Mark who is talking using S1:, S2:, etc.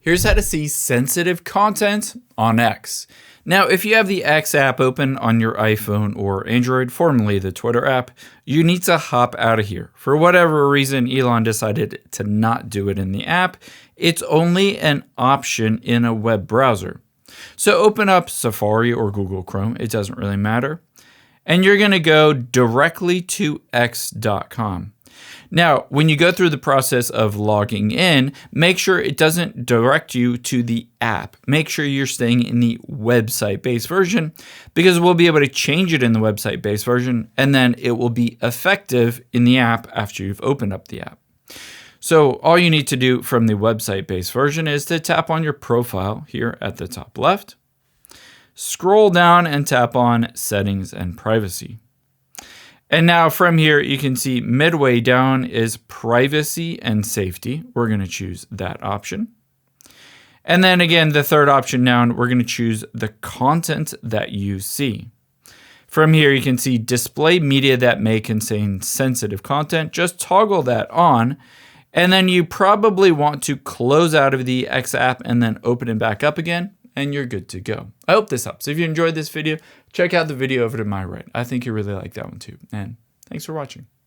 S1: Here's how to see sensitive content on X. Now, if you have the X app open on your iPhone or Android, formerly the Twitter app, you need to hop out of here. For whatever reason, Elon decided to not do it in the app. It's only an option in a web browser. So open up Safari or Google Chrome, it doesn't really matter. And you're gonna go directly to x.com. Now, when you go through the process of logging in, make sure it doesn't direct you to the app. Make sure you're staying in the website-based version because we'll be able to change it in the website-based version and then it will be effective in the app after you've opened up the app. So all you need to do from the website-based version is to tap on your profile here at the top left, scroll down and tap on Settings and Privacy. And now from here, you can see midway down is Privacy and Safety. We're going to choose that option. And then again, the third option down, we're going to choose the content that you see. From here, you can see Display Media that may contain sensitive content. Just toggle that on. And then you probably want to close out of the X app and then open it back up again, and you're good to go. I hope this helps. If you enjoyed this video, check out the video over to my right. I think you really like that one too. And thanks for watching.